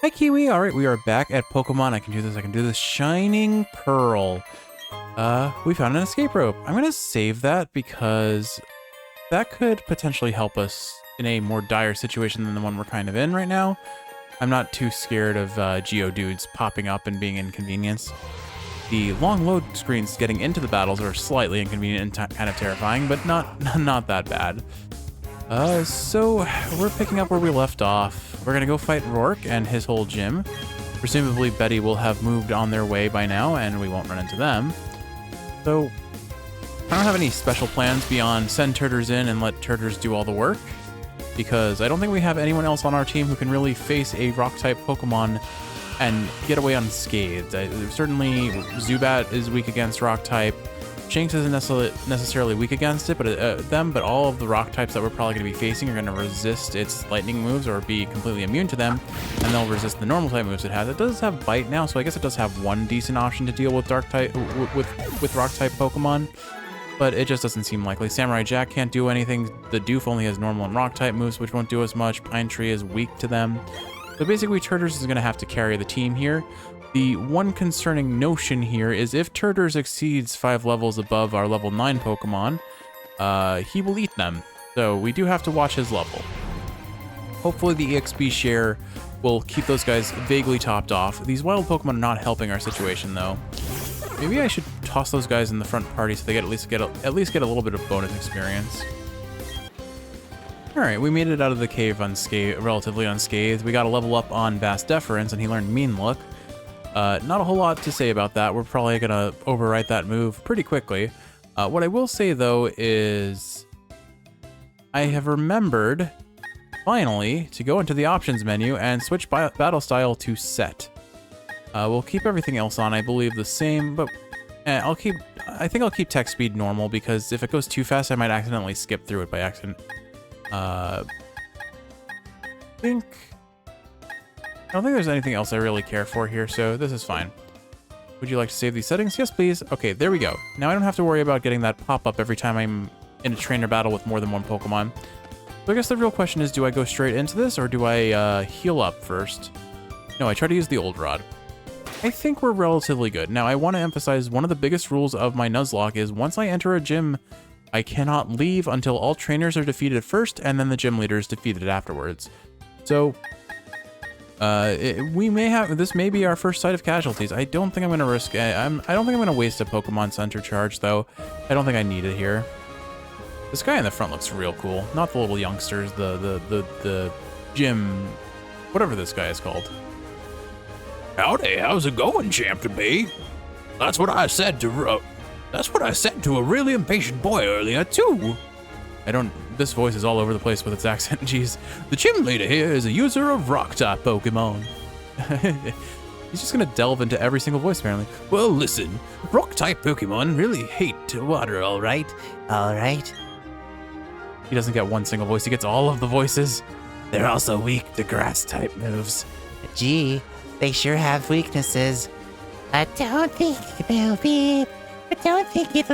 Hi, Kiwi. All right, we are back at Pokemon. I can do this. I can do this. Shining Pearl. We found an escape rope. I'm going to save that because that could potentially help us in a more dire situation than the one we're kind of in right now. I'm not too scared of Geodudes popping up and being inconvenienced. The long load screens getting into the battles are slightly inconvenient and kind of terrifying, but not that bad. So we're picking up where we left off. We're gonna go fight Rourke and his whole gym. Presumably Betty will have moved on their way by now and we won't run into them. So I don't have any special plans beyond send Turters in and let Turters do all the work, because I don't think we have anyone else on our team who can really face a rock-type Pokemon and get away unscathed. Certainly Zubat is weak against rock-type. Shanks isn't necessarily weak against it, but all of the rock types that we're probably going to be facing are going to resist its lightning moves or be completely immune to them, and they'll resist the normal type moves it has. It does have bite now, so I guess it does have one decent option to deal with dark type with rock type Pokemon, but it just doesn't seem likely. Samurai Jack can't do anything. The Doof only has normal and rock type moves, which won't do as much. Pine Tree is weak to them. So basically, Turtles is going to have to carry the team here. The one concerning notion here is if Turtles exceeds 5 levels above our level 9 Pokemon, he will eat them. So we do have to watch his level. Hopefully the EXP share will keep those guys vaguely topped off. These wild Pokemon are not helping our situation though. Maybe I should toss those guys in the front party so they get at least get a little bit of bonus experience. All right, we made it out of the cave relatively unscathed. We got a level up on Vast Deference and he learned Mean Look. Not a whole lot to say about that. We're probably going to overwrite that move pretty quickly. What I will say, though, is I have remembered, finally, to go into the options menu and switch battle style to set. We'll keep everything else on, I believe, the same, but I think I'll keep text speed normal, because if it goes too fast, I might accidentally skip through it by accident. I don't think there's anything else I really care for here, so this is fine. Would you like to save these settings? Yes, please. Okay, there we go. Now I don't have to worry about getting that pop-up every time I'm in a trainer battle with more than one Pokemon. So I guess the real question is, do I go straight into this, or do I heal up first? No, I try to use the Old Rod. I think we're relatively good. Now, I want to emphasize one of the biggest rules of my Nuzlocke is once I enter a gym, I cannot leave until all trainers are defeated first, and then the gym leader is defeated afterwards. So this may be our first sight of casualties. I don't think I'm gonna risk. I don't think I'm gonna waste a Pokemon Center charge though. I don't think I need it here. This guy in the front looks real cool. Not the little youngsters. The gym, whatever this guy is called. Howdy, how's it going, Champ to be? That's what I said to a really impatient boy earlier too. This voice is all over the place with its accent. Jeez. The gym leader here is a user of rock-type Pokemon. He's just gonna delve into every single voice, apparently. Well, listen, rock-type Pokemon really hate water, all right? All right. He doesn't get one single voice, he gets all of the voices. They're also weak to grass-type moves. Gee, they sure have weaknesses. I don't think it'll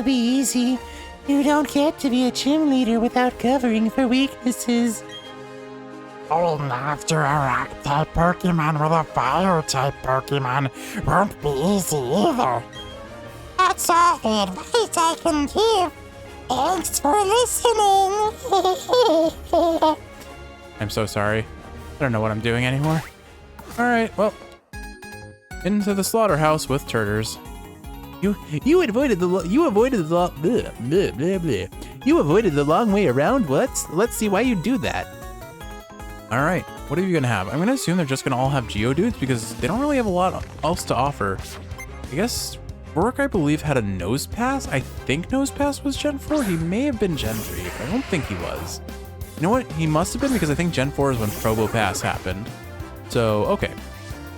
be easy. You don't get to be a gym leader without covering for weaknesses. Going after a rock-type Pokemon with a fire-type Pokemon won't be easy either. That's all the advice I can give. Thanks for listening. I'm so sorry. I don't know what I'm doing anymore. Alright, well. Into the slaughterhouse with Turtles. You avoided the long way around. Let's see why you do that. All right, what are you gonna have? I'm gonna assume they're just gonna all have Geodudes because they don't really have a lot else to offer. I guess Rourke, I believe, had a Nose Pass. I think Nose Pass was Gen 4. He may have been Gen 3, but I don't think he was. You know what? He must have been, because I think Gen 4 is when Probopass happened. So, okay.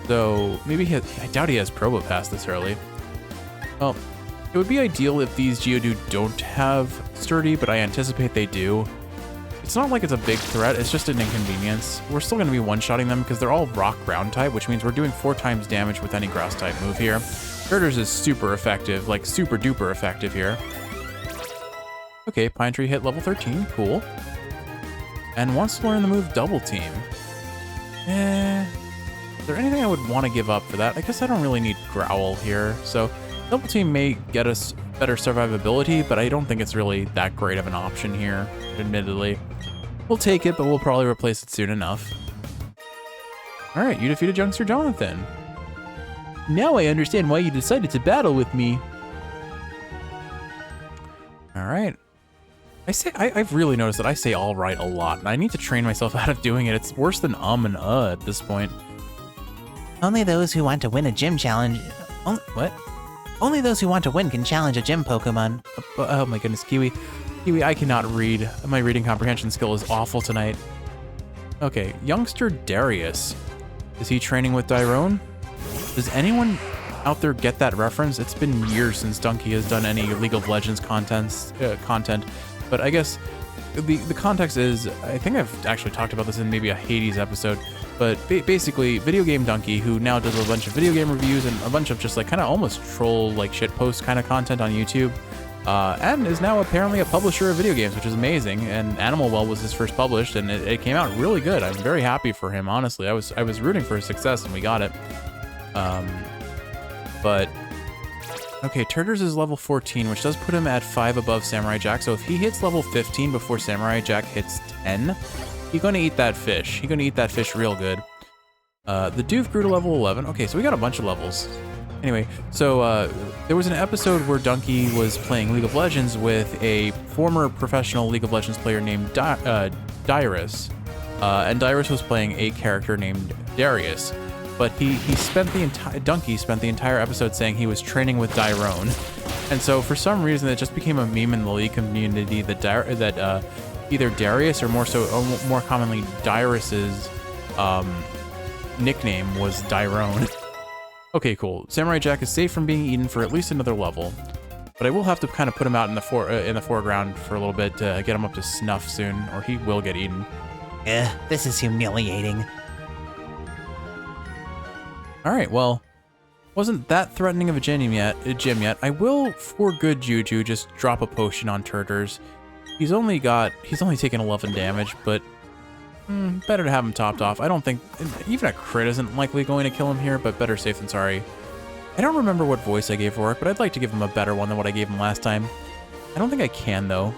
So maybe I doubt he has Probopass this early. Well, it would be ideal if these Geodude don't have Sturdy, but I anticipate they do. It's not like it's a big threat, it's just an inconvenience. We're still gonna be one-shotting them because they're all rock ground type, which means we're doing 4 times damage with any grass type move here. Turtles is super effective, like super duper effective here. Okay, Pine Tree hit level 13, cool. And wants to learn the move Double Team. there anything I would want to give up for that? I guess I don't really need Growl here. So Double Team may get us better survivability, but I don't think it's really that great of an option here, admittedly. We'll take it, but we'll probably replace it soon enough. All right, you defeated Youngster Jonathan. Now I understand why you decided to battle with me. All right. I've really noticed that I say all right a lot, and I need to train myself out of doing it. It's worse than and at this point. Only those who want to win a gym challenge. What? Only those who want to win can challenge a gym Pokemon. Oh my goodness, Kiwi. Kiwi, I cannot read. My reading comprehension skill is awful tonight. Okay, Youngster Darius. Is he training with Dyrone? Does anyone out there get that reference? It's been years since Donkey has done any League of Legends content, but I guess the context is, I think I've actually talked about this in maybe a Hades episode, but basically Video Game Donkey, who now does a bunch of video game reviews and a bunch of just like kind of almost troll like shitpost kind of content on YouTube, and is now apparently a publisher of video games, which is amazing. And Animal Well was his first published, and it came out really good. I'm very happy for him, honestly. I was rooting for his success, and we got it. But okay, Turtles is level 14, which does put him at 5 above Samurai Jack. So if he hits level 15 before Samurai Jack hits 10, he's gonna eat that fish. He's gonna eat that fish real good. The Doof grew to level 11. Okay, so we got a bunch of levels. Anyway, so there was an episode where Donkey was playing League of Legends with a former professional League of Legends player named Dyrus, and Dyrus was playing a character named Darius. But Donkey spent the entire episode saying he was training with Dyrone, and so for some reason it just became a meme in the League community that either Darius or more commonly Dyrus's nickname was Dyrone. Okay, cool. Samurai Jack is safe from being eaten for at least another level, but I will have to kind of put him out in the foreground for a little bit to get him up to snuff soon, or he will get eaten. This is humiliating. All right, well, wasn't that threatening of a gym yet. I will, for good juju, just drop a potion on Turtles. He's only taken 11 damage, but better to have him topped off. I don't think even a crit isn't likely going to kill him here, but better safe than sorry. I don't remember what voice I gave Rorik, but I'd like to give him a better one than what I gave him last time. I don't think I can though.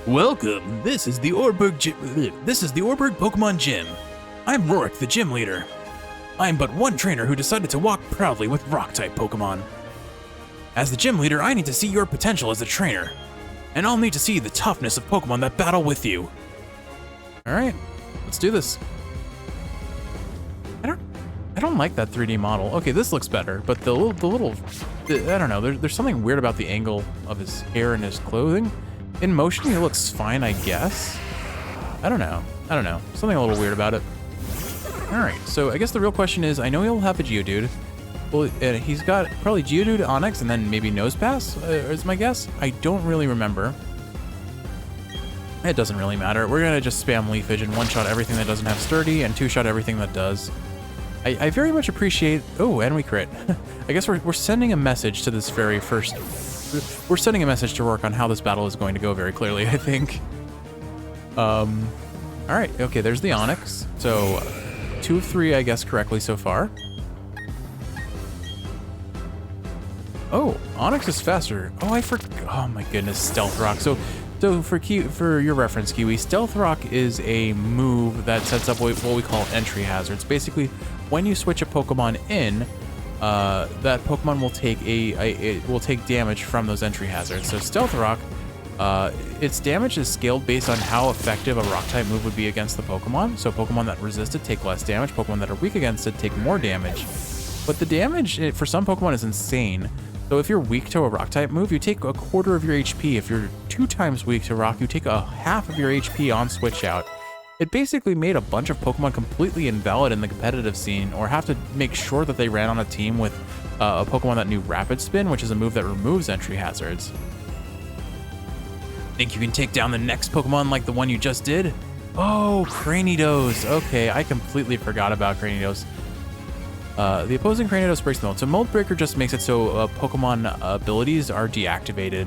Welcome. This is the Orberg Pokemon Gym. I'm Rorik, the gym leader. I'm but one trainer who decided to walk proudly with Rock-type Pokemon. As the gym leader, I need to see your potential as a trainer, and I'll need to see the toughness of Pokemon that battle with you. All right, let's do this. I don't like that 3D model. Okay, this looks better, but the little, I don't know. There's something weird about the angle of his hair and his clothing. In motion, he looks fine, I guess. I don't know. Something a little weird about it. All right, so I guess the real question is, I know he'll have a Geodude. Well, he's got probably Geodude, Onix, and then maybe Nosepass, is my guess. I don't really remember. It doesn't really matter. We're gonna just spam Leafage and one-shot everything that doesn't have Sturdy and two-shot everything that does. I very much appreciate, oh, and we crit. I guess we're sending a message to this very first, we're sending a message to Rorik on how this battle is going to go very clearly, I think. All right, okay, there's the Onix. So 2 of 3, I guess, correctly so far. Oh, Onix is faster. Oh, I forgot. Oh my goodness, Stealth Rock. So for your reference, Kiwi, Stealth Rock is a move that sets up what we call entry hazards. Basically, when you switch a Pokemon in, that Pokemon will take damage from those entry hazards. So Stealth Rock, its damage is scaled based on how effective a Rock-type move would be against the Pokemon. So Pokemon that resist it take less damage. Pokemon that are weak against it take more damage. But the damage for some Pokemon is insane. So if you're weak to a Rock-type move, you take a quarter of your HP. If you're 2 times weak to Rock, you take a half of your HP on switch out. It basically made a bunch of Pokemon completely invalid in the competitive scene, or have to make sure that they ran on a team with a Pokemon that knew Rapid Spin, which is a move that removes entry hazards. Think you can take down the next Pokemon like the one you just did? Oh, Cranidos. Okay, I completely forgot about Cranidos. The opposing Cranidos breaks the mold. So Mold Breaker just makes it so Pokemon abilities are deactivated.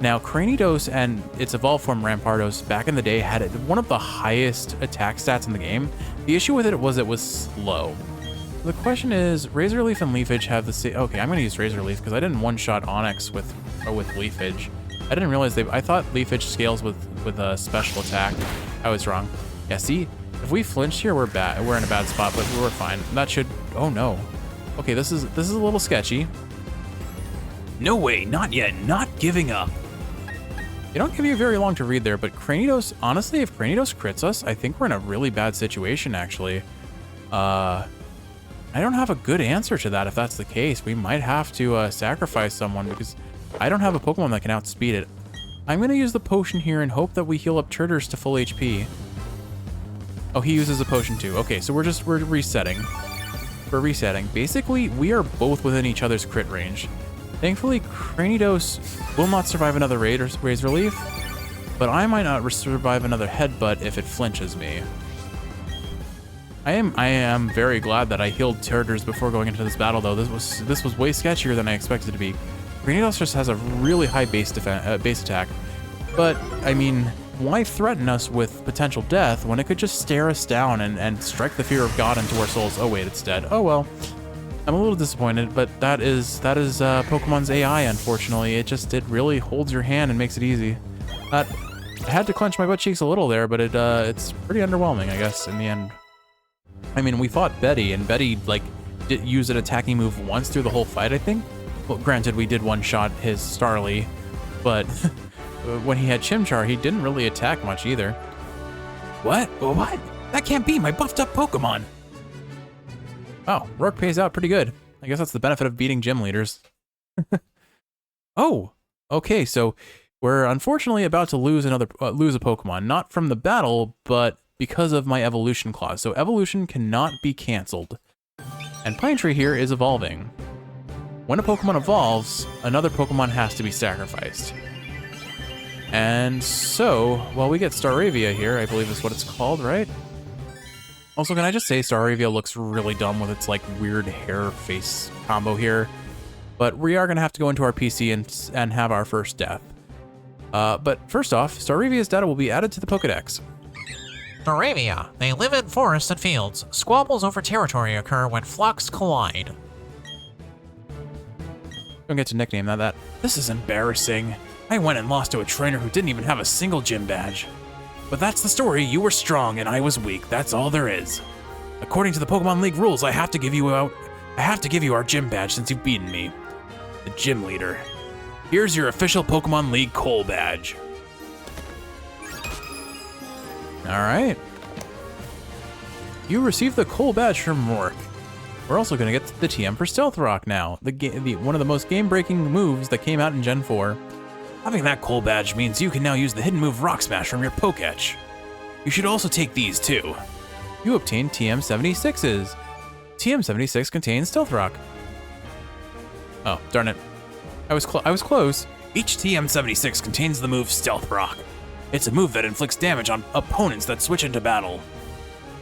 Now, Cranidos and its evolved form Rampardos back in the day had one of the highest attack stats in the game. The issue with it was slow. the question is, Razor Leaf and Leafage have the same... Okay, I'm going to use Razor Leaf because I didn't one-shot Onyx with Leafage. I didn't realize I thought Leafage scales with a special attack. I was wrong. Yeah, see? If we flinch here, we're bad. We're in a bad spot, but we're fine. That should... Oh, no. Okay, this is a little sketchy. No way, not yet, not giving up. They don't give you very long to read there, but Cranidos, honestly, if Cranidos crits us, I think we're in a really bad situation, actually. I don't have a good answer to that if that's the case. We might have to sacrifice someone because I don't have a Pokemon that can outspeed it. I'm going to use the potion here and hope that we heal up Turters to full HP. Oh, he uses a potion too. Okay, so we're resetting. We're resetting. Basically, we are both within each other's crit range. Thankfully, Cranidos will not survive another Razor Leaf, but I might not survive another Headbutt if it flinches me. I am very glad that I healed Turters before going into this battle, though. This was way sketchier than I expected it to be. Cranidos just has a really high base attack, but I mean, why threaten us with potential death when it could just stare us down and strike the fear of God into our souls? Oh wait, it's dead. Oh well. I'm a little disappointed, but that is Pokemon's AI, unfortunately. It really holds your hand and makes it easy. I had to clench my butt cheeks a little there, but it's pretty underwhelming, I guess, in the end. I mean, we fought Betty, and Betty, like, did use an attacking move once through the whole fight, I think. Well, granted, we did one-shot his Starly, but when he had Chimchar, he didn't really attack much either. What? What? That can't be my buffed-up Pokemon! Wow, Rourke pays out pretty good. I guess that's the benefit of beating gym leaders. Oh, okay, so we're unfortunately about to lose a Pokemon, not from the battle, but because of my evolution clause. So evolution cannot be canceled. And Pine Tree here is evolving. When a Pokemon evolves, another Pokemon has to be sacrificed. And so, well, we get Staravia here, I believe is what it's called, right? Also, can I just say Staravia looks really dumb with its like weird hair face combo here. But we are gonna have to go into our PC and have our first death. But first off, Staravia's data will be added to the Pokedex. Staravia. They live in forests and fields. Squabbles over territory occur when flocks collide. Don't get to nickname that. This is embarrassing. I went and lost to a trainer who didn't even have a single gym badge. But that's the story. You were strong and I was weak. That's all there is. According to the Pokemon League rules, I have to give you our gym badge since you've beaten me. The gym leader. Here's your official Pokemon League Coal badge. All right. You received the Coal badge from Rourke. We're also gonna get the TM for Stealth Rock now. One of the most game-breaking moves that came out in Gen 4. Having that Coal badge means you can now use the hidden move Rock Smash from your Pokédex. You should also take these too. You obtained TM76s. TM76 contains Stealth Rock. Oh, darn it. I was close. Each TM76 contains the move Stealth Rock. It's a move that inflicts damage on opponents that switch into battle.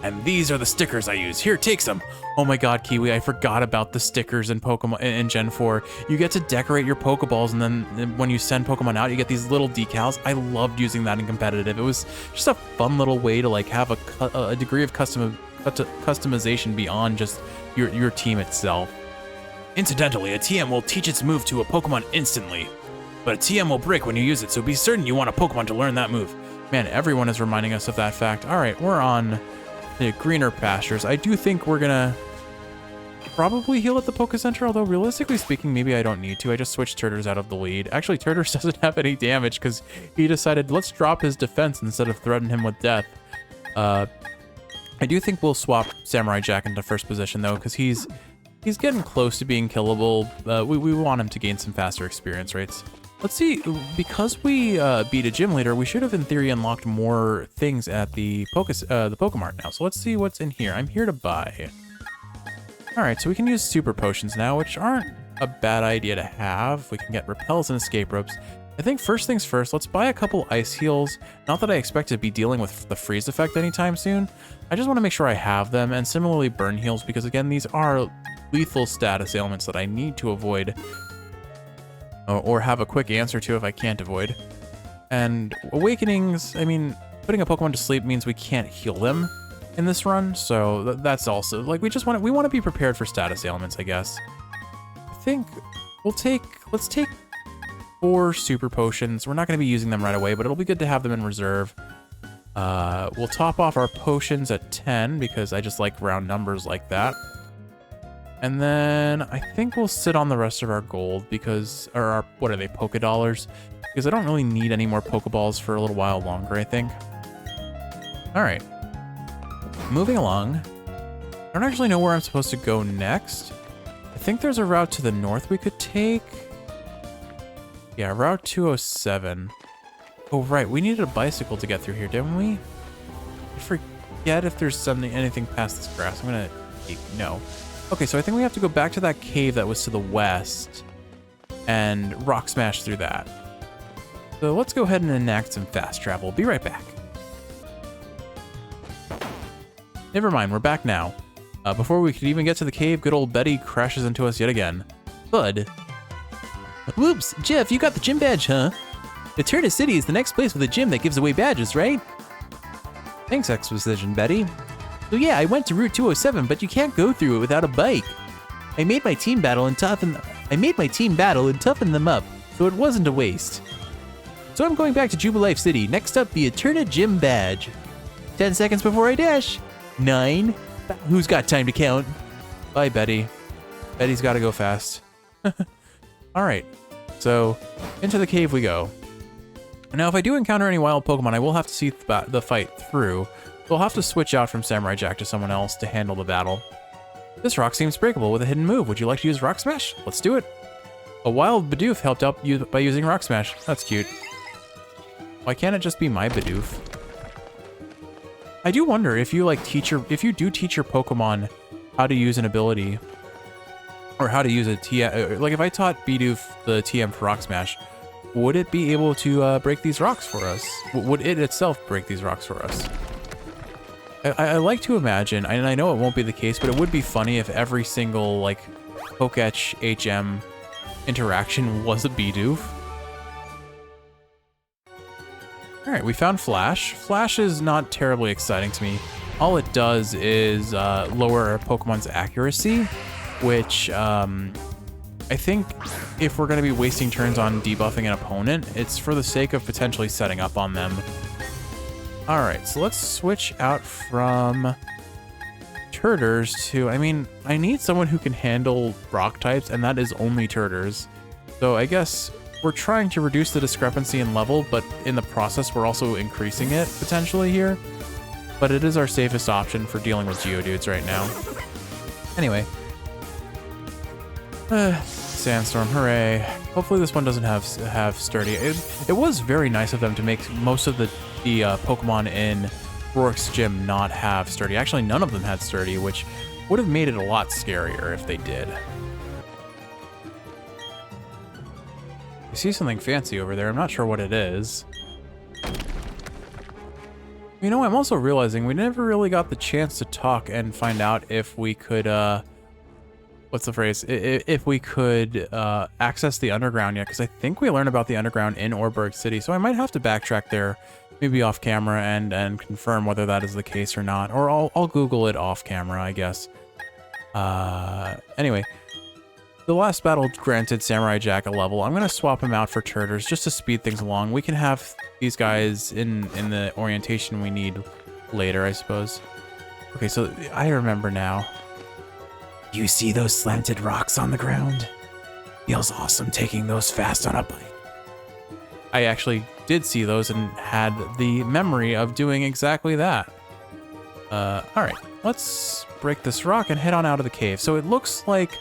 And these are the stickers I use. Here, take some. Oh my god, Kiwi, I forgot about the stickers in Pokemon in Gen 4. You get to decorate your Pokeballs, and then when you send Pokemon out, you get these little decals. I loved using that in competitive. It was just a fun little way to like have a degree of customization beyond just your team itself. Incidentally, a TM will teach its move to a Pokemon instantly, but a TM will break when you use it, so be certain you want a Pokemon to learn that move. Man, everyone is reminding us of that fact. All right, we're on the greener pastures. I do think we're gonna probably heal at the Poke Center, although realistically speaking, maybe I don't need to. I just switched Turters out of the lead. Actually, Turters doesn't have any damage because he decided let's drop his defense instead of threaten him with death. I do think we'll swap Samurai Jack into first position though, because he's getting close to being killable. We want him to gain some faster experience rates. Let's see, because we beat a gym leader, we should have in theory unlocked more things at the Pokemart now. So let's see what's in here. I'm here to buy. All right, so we can use super potions now, which aren't a bad idea to have. We can get repels and escape ropes. I think first things first, let's buy a couple ice heals. Not that I expect to be dealing with the freeze effect anytime soon. I just want to make sure I have them, and similarly burn heals, because again, these are lethal status ailments that I need to avoid. Or have a quick answer to if I can't avoid. And awakenings, I mean, putting a Pokemon to sleep means we can't heal them. in this run, so that's also like we want to be prepared for status ailments, I guess. I think let's take 4 super potions. We're not going to be using them right away, but it'll be good to have them in reserve. We'll top off our potions at 10 because I just like round numbers like that. And then I think we'll sit on the rest of our gold because, or our, what are they, Pokedollars? Because I don't really need any more Pokeballs for a little while longer, I think. All right. Moving along. I don't actually know where I'm supposed to go next. I think there's a route to the north we could take. Yeah, Route 207. Oh, right. We needed a bicycle to get through here, didn't we? I forget if there's anything past this grass. I'm going to... No. Okay, so I think we have to go back to that cave that was to the west and rock smash through that. So let's go ahead and enact some fast travel. Be right back. Never mind, we're back now. Before we could even get to the cave, good old Betty crashes into us yet again. Bud. Whoops, Jeff, you got the gym badge, huh? Eterna City is the next place with a gym that gives away badges, right? Thanks, Exposition Betty. So yeah, I went to Route 207, but you can't go through it without a bike. I made my team battle and toughen them up, so it wasn't a waste. So I'm going back to Jubilife City. Next up, the Eterna Gym Badge. 10 seconds before I dash. 9. Who's got time to count? Bye, Betty. Betty's got to go fast. All right, so into the cave we go. Now, if I do encounter any wild Pokemon, I will have to see the fight through. So I'll have to switch out from Samurai Jack to someone else to handle the battle. This rock seems breakable with a hidden move. Would you like to use Rock Smash? Let's do it. A wild Bidoof helped out by using Rock Smash. That's cute. Why can't it just be my Bidoof? I do wonder if you if you do teach your Pokemon how to use an ability or how to use a TM. Like if I taught Bidoof the TM for Rock Smash, would it be able to break these rocks for us? Would it itself break these rocks for us? I like to imagine, and I know it won't be the case, but it would be funny if every single, like, Poketch HM interaction was a Bidoof. Alright, we found Flash. Flash is not terribly exciting to me. All it does is lower our Pokemon's accuracy, which I think if we're going to be wasting turns on debuffing an opponent, it's for the sake of potentially setting up on them. Alright, so let's switch out from Turters to... I mean, I need someone who can handle rock types, and that is only Turters. So I guess we're trying to reduce the discrepancy in level, but in the process we're also increasing it, potentially, here. But it is our safest option for dealing with Geodudes right now. Anyway. Sandstorm, hooray. Hopefully this one doesn't have Sturdy. It was very nice of them to make most of the Pokemon in Rourke's gym not have Sturdy. Actually, none of them had Sturdy, which would have made it a lot scarier if they did. I see something fancy over there. I'm not sure what it is. You know, I'm also realizing we never really got the chance to talk and find out if we could, what's the phrase? If we could access the underground yet, because I think we learned about the underground in Orberg City, so I might have to backtrack there, maybe off camera, and confirm whether that is the case or not. Or I'll Google it off camera, I guess. Anyway, the last battle granted Samurai Jack a level. I'm going to swap him out for Turters just to speed things along. We can have these guys in the orientation we need later, I suppose. Okay, so I remember now. You see those slanted rocks on the ground? Feels awesome taking those fast on a bike. I actually did see those and had the memory of doing exactly that. Alright, let's break this rock and head on out of the cave. So it looks like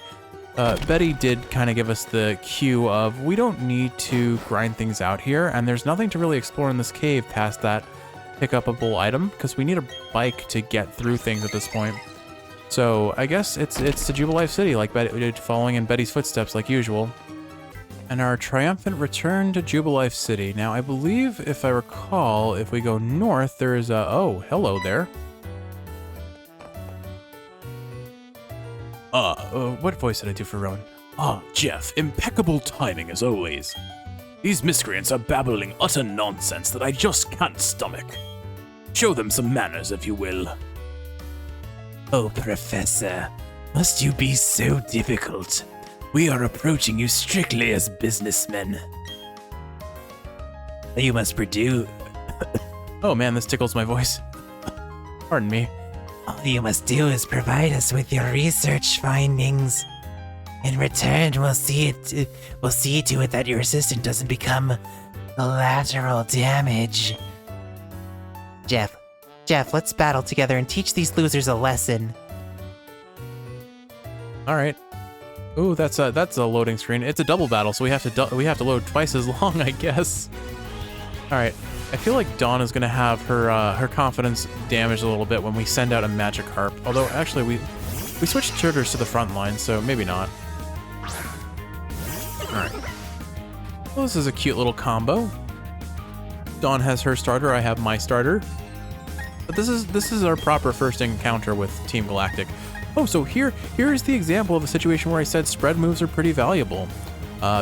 Betty did kind of give us the cue of we don't need to grind things out here, and there's nothing to really explore in this cave past that pick-upable item, because we need a bike to get through things at this point. So I guess it's to Jubilife City, like Betty, following in Betty's footsteps like usual. And our triumphant return to Jubilife City. Now, I believe, if I recall, if we go north, there is a... Oh, hello there. What voice did I do for Rowan? Jeff, impeccable timing as always. These miscreants are babbling utter nonsense that I just can't stomach. Show them some manners, if you will. Oh, Professor, must you be so difficult? We are approaching you strictly as businessmen. You must produce. Oh man, this tickles my voice. Pardon me. All you must do is provide us with your research findings. In return, we'll see to it that your assistant doesn't become collateral damage. Jeff, let's battle together and teach these losers a lesson. All right. Ooh, that's a loading screen. It's a double battle, so we have to load twice as long, I guess. All right. I feel like Dawn is gonna have her confidence damaged a little bit when we send out a Magikarp. Although actually we switched tutors to the front line, so maybe not. All right. Well, this is a cute little combo. Dawn has her starter. I have my starter. But this is our proper first encounter with Team Galactic. Oh, so here is the example of a situation where I said spread moves are pretty valuable.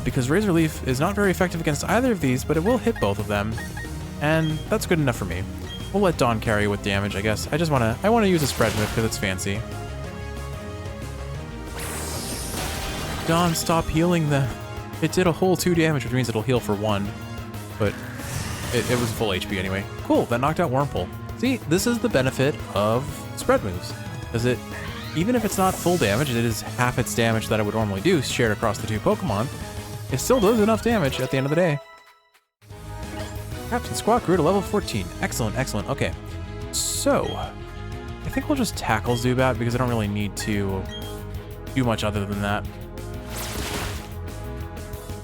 Because Razor Leaf is not very effective against either of these, but it will hit both of them. And that's good enough for me. We'll let Dawn carry with damage, I guess. I wanna use a spread move because it's fancy. Dawn, stop healing them. It did a whole 2 damage, which means it'll heal for 1. But it was full HP anyway. Cool, that knocked out Wurmple. See, this is the benefit of spread moves. Because even if it's not full damage, it is half its damage that it would normally do shared across the 2 Pokemon. It still does enough damage at the end of the day. Captain Squawk grew to level 14. Excellent, excellent. Okay, so I think we'll just tackle Zubat because I don't really need to do much other than that.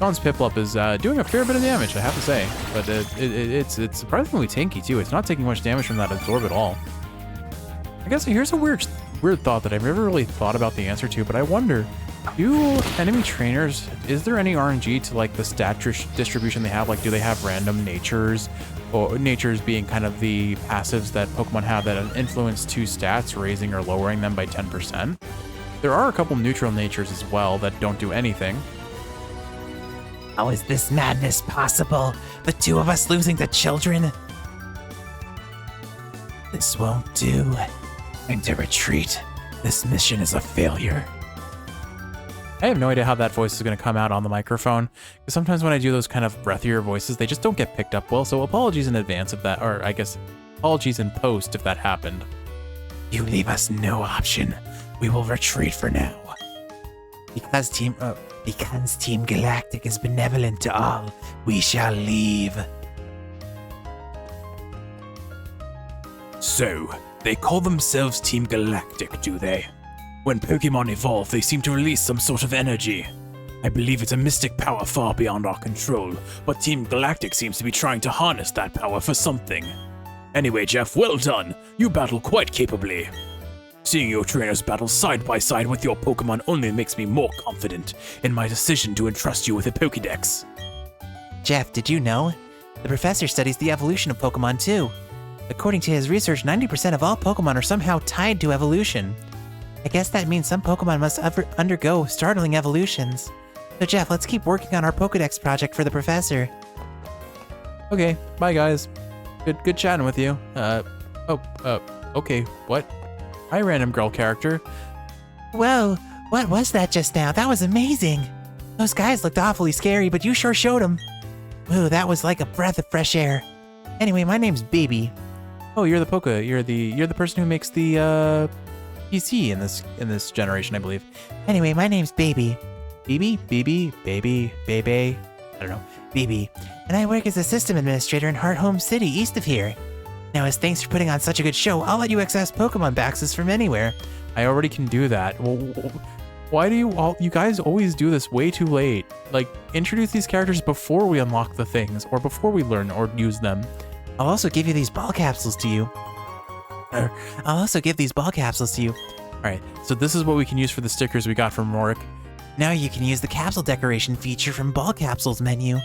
Dawn's Piplup is doing a fair bit of damage, I have to say, but it's surprisingly tanky too. It's not taking much damage from that Absorb at all. I guess here's a weird thought that I've never really thought about the answer to, but I wonder, do enemy trainers, is there any RNG to like the stat distribution they have? Like, do they have random natures, or natures being kind of the passives that Pokemon have that influence 2 stats, raising or lowering them by 10%? There are a couple neutral natures as well that don't do anything. How is this madness possible? The 2 of us losing to children? This won't do. I'm to retreat. This mission is a failure. I have no idea how that voice is going to come out on the microphone, because sometimes when I do those kind of breathier voices, they just don't get picked up well, so apologies in advance if that, or I guess apologies in post if that happened. You leave us no option. We will retreat for now. Because Team Galactic is benevolent to all, we shall leave. So, they call themselves Team Galactic, do they? When Pokemon evolve, they seem to release some sort of energy. I believe it's a mystic power far beyond our control, but Team Galactic seems to be trying to harness that power for something. Anyway, Jeff, well done. You battle quite capably. Seeing your trainers battle side by side with your Pokemon only makes me more confident in my decision to entrust you with a Pokedex. Jeff, did you know? The professor studies the evolution of Pokemon too. According to his research, 90% of all Pokemon are somehow tied to evolution. I guess that means some Pokemon must undergo startling evolutions. So Jeff, let's keep working on our Pokedex project for the professor. Okay, bye guys. Good chatting with you. Okay, what? Hi, random girl character. Whoa, what was that just now? That was amazing. Those guys looked awfully scary, but you sure showed them. Whoa, that was like a breath of fresh air. Anyway, my name's Baby. Oh, you're the person who makes the PC in this generation, I believe. Anyway, my name's Baby. Baby. I don't know. Baby. And I work as a system administrator in Heart Home City, east of here. Now, as thanks for putting on such a good show, I'll let you access Pokemon Baxes from anywhere. I already can do that. Well, why do you guys always do this way too late? Like, introduce these characters before we unlock the things, or before we learn or use them. I'll also give you these ball capsules to you. Alright, so this is what we can use for the stickers we got from Rorik. Now you can use the capsule decoration feature from Ball Capsules menu.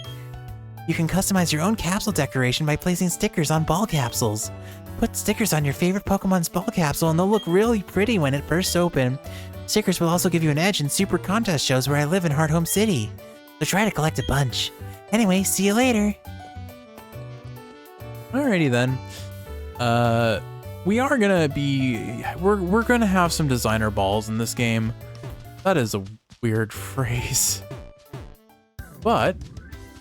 You can customize your own capsule decoration by placing stickers on ball capsules. Put stickers on your favorite Pokemon's ball capsule and they'll look really pretty when it bursts open. Stickers will also give you an edge in super contest shows where I live in Heart Home City. So try to collect a bunch. Anyway, see you later. Alrighty then. we are gonna be, we're gonna have some designer balls in this game. That is a weird phrase. But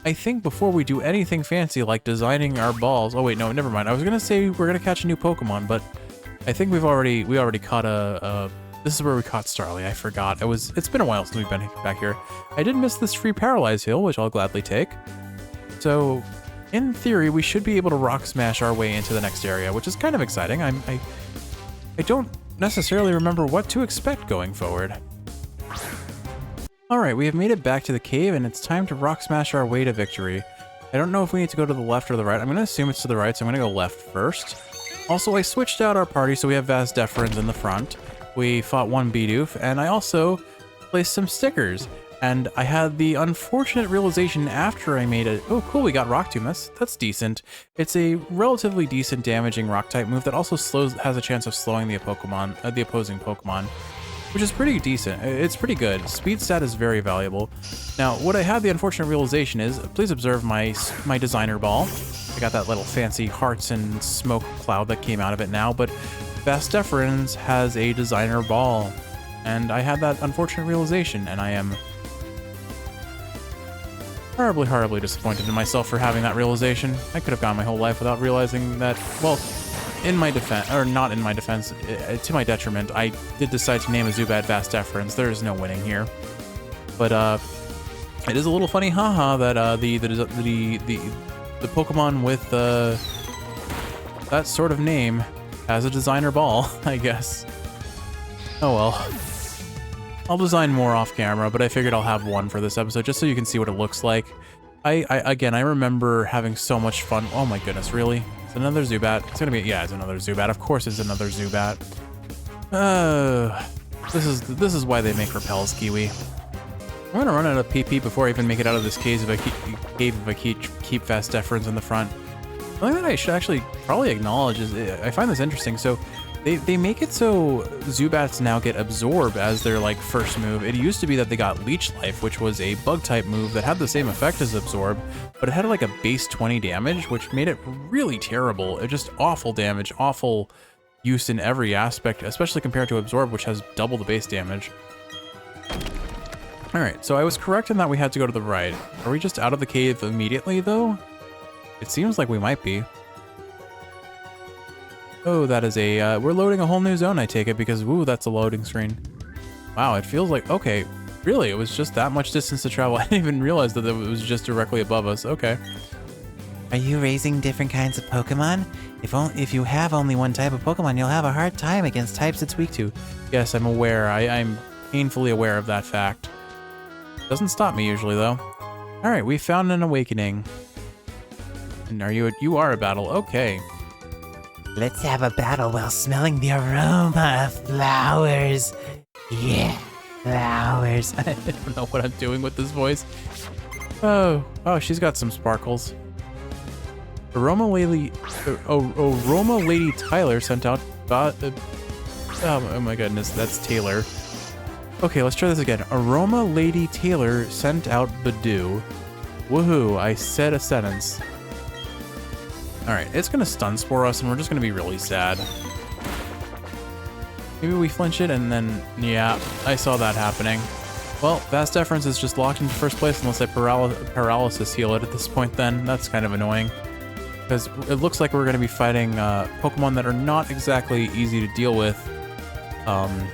I think before we do anything fancy like designing our balls, oh wait, no, never mind. I was gonna say we're gonna catch a new Pokemon, but I think we already caught this is where we caught Starly. I forgot. It's been a while since we've been back here. I did miss this free Paralyze heal, which I'll gladly take. So, in theory, we should be able to rock smash our way into the next area, which is kind of exciting. I don't necessarily remember what to expect going forward. All right, we have made it back to the cave, and it's time to rock smash our way to victory. I don't know if we need to go to the left or the right. I'm gonna assume it's to the right, so I'm gonna go left first. Also, I switched out our party, so we have Vazdeferens in the front. We fought one Bidoof, and I also placed some stickers. And I had the unfortunate realization after I made it. Oh, cool, we got Rock Tomb. That's decent. It's a relatively decent damaging rock type move that also has a chance of slowing the opposing Pokemon, which is pretty decent. It's pretty good. Speed stat is very valuable. Now, what I had the unfortunate realization is, please observe my designer ball. I got that little fancy hearts and smoke cloud that came out of it now, but Vazdeferens has a designer ball, and I had that unfortunate realization, and I am horribly, horribly disappointed in myself for having that realization. I could have gone my whole life without realizing that. Well, in my defense, or not in my defense, to my detriment, I did decide to name a Zubat Vazdeferens. There is no winning here, but it is a little funny, haha, that the Pokemon with that sort of name has a designer ball, I guess. Oh well. I'll design more off camera, but I figured I'll have one for this episode just so you can see what it looks like. Again, I remember having so much fun. Oh my goodness, really? It's another Zubat. It's gonna be, yeah, it's another Zubat. Of course it's another Zubat. This is why they make repels, Kiwi. I'm gonna run out of PP before I even make it out of this cave if I keep Vazdeferens in the front. Something that I should actually probably acknowledge is, I find this interesting. So they make it so Zubats now get Absorb as their like first move. It used to be that they got Leech Life, which was a bug type move that had the same effect as Absorb, but it had like a base 20 damage, which made it really terrible. It just awful damage, awful use in every aspect, especially compared to Absorb, which has double the base damage. All right, so I was correct in that we had to go to the right. Are we just out of the cave immediately though? It seems like we might be. Oh, that is a, we're loading a whole new zone, I take it, because, ooh, that's a loading screen. Wow, it feels like, okay, really, it was just that much distance to travel. I didn't even realize that it was just directly above us. Okay. Are you raising different kinds of Pokemon? If you have only one type of Pokemon, you'll have a hard time against types it's weak to. Yes, I'm aware. I'm painfully aware of that fact. Doesn't stop me usually, though. All right, we found an awakening. And you are a battle, okay. Let's have a battle while smelling the aroma of flowers. Yeah, flowers. I don't know what I'm doing with this voice. Oh, she's got some sparkles. Aroma Lady Tyler sent out, oh my goodness, that's Taylor. Okay, let's try this again. Aroma Lady Taylor sent out Badoo. Woohoo, I said a sentence. All right, it's gonna stun spore us and we're just gonna be really sad. Maybe we flinch it and then, yeah, I saw that happening. Well, Vazdeferens is just locked into first place unless I paralysis heal it at this point then. That's kind of annoying. Because it looks like we're gonna be fighting Pokemon that are not exactly easy to deal with. I'm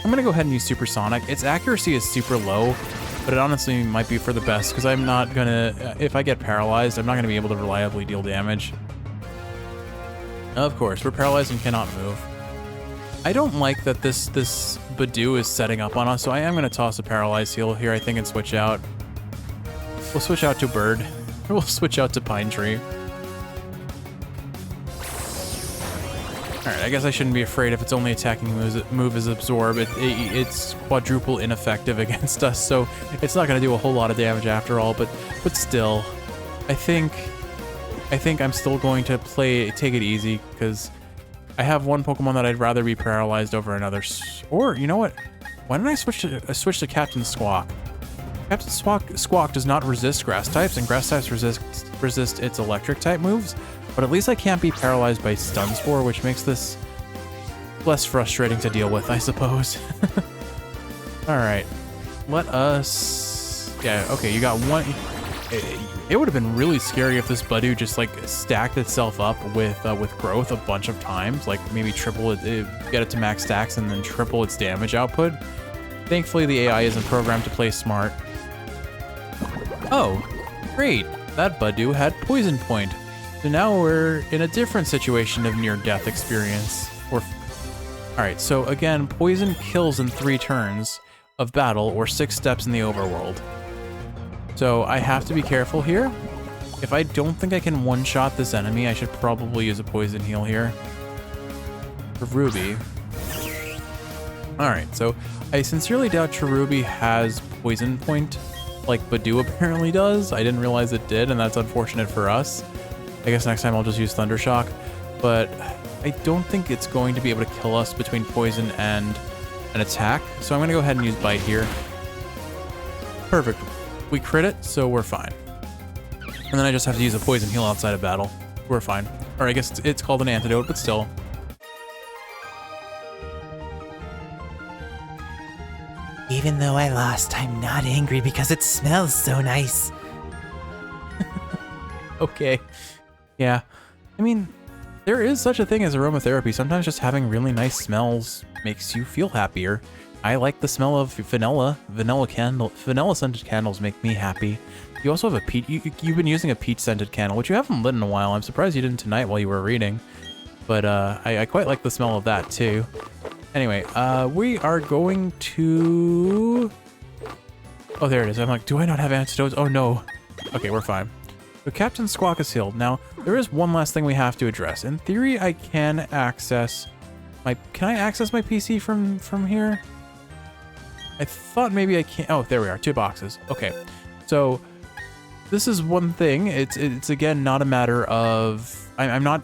gonna go ahead and use Supersonic. Its accuracy is super low, but it honestly might be for the best because I'm not gonna, if I get paralyzed, I'm not gonna be able to reliably deal damage. Of course, we're paralyzed and cannot move. I don't like that this Badoo is setting up on us, so I am gonna toss a Paralyze heal here, I think, and switch out. We'll switch out to Bird. We'll switch out to Pine Tree. Alright, I guess I shouldn't be afraid if its only attacking move is Absorb. It's quadruple ineffective against us, so it's not going to do a whole lot of damage after all, but still, I think I'm still going to take it easy, because I have one Pokemon that I'd rather be paralyzed over another. Or, you know what? Why don't I switch to Captain Squawk? Captain Squawk does not resist grass types, and grass types resist its electric type moves. But at least I can't be paralyzed by Stun Spore, which makes this less frustrating to deal with, I suppose. Alright. Let us... Yeah, okay, you got one... It would have been really scary if this Budew just, like, stacked itself up with growth a bunch of times. Like, maybe triple it, get it to max stacks and then triple its damage output. Thankfully, the AI isn't programmed to play smart. Oh, great. That Budew had Poison Point. So now we're in a different situation of near-death experience. Alright, so again, Poison kills in 3 turns of battle or 6 steps in the overworld. So I have to be careful here. If I don't think I can one-shot this enemy, I should probably use a Poison Heal here. For Ruby. Alright, so I sincerely doubt Cherubi has Poison Point like Budew apparently does. I didn't realize it did, and that's unfortunate for us. I guess next time I'll just use Thundershock, but I don't think it's going to be able to kill us between Poison and an attack, so I'm going to go ahead and use Bite here. Perfect. We crit it, so we're fine. And then I just have to use a Poison Heal outside of battle. We're fine. Or I guess it's called an antidote, but still. Even though I lost, I'm not angry because it smells so nice. Okay. Yeah. I mean, there is such a thing as aromatherapy. Sometimes just having really nice smells makes you feel happier. I like the smell of vanilla. Vanilla scented candles make me happy. You also have a peach. You've been using a peach scented candle, which you haven't lit in a while. I'm surprised you didn't tonight while you were reading. But I quite like the smell of that too. Anyway, we are going to... Oh, there it is. I'm like, do I not have antidotes? Oh no. Okay, we're fine. So Captain Squawk is healed. Now, there is one last thing we have to address. In theory, I can access my... Can I access my PC from here? I thought maybe I can't... Oh, there we are. 2 boxes. Okay. So, this is one thing. It's again, not a matter of... I'm not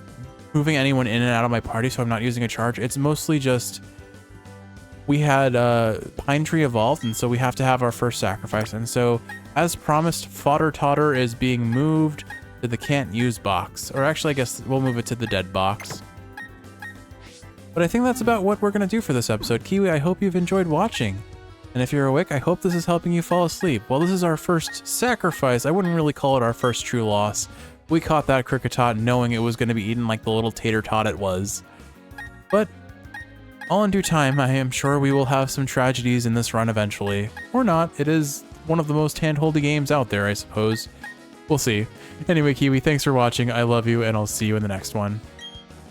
moving anyone in and out of my party, so I'm not using a charge. It's mostly just... We had Pine Tree evolved, and so we have to have our first sacrifice. And so, as promised, Fodder Totter is being moved to the can't use box. Or actually, I guess we'll move it to the dead box. But I think that's about what we're going to do for this episode. Kiwi, I hope you've enjoyed watching. And if you're awake, I hope this is helping you fall asleep. Well, this is our first sacrifice. I wouldn't really call it our first true loss. We caught that Kricketot knowing it was going to be eaten like the little tater tot it was. But... all in due time, I am sure we will have some tragedies in this run eventually. Or not. It is one of the most hand-holdy games out there, I suppose. We'll see. Anyway, Kiwi, thanks for watching. I love you, and I'll see you in the next one.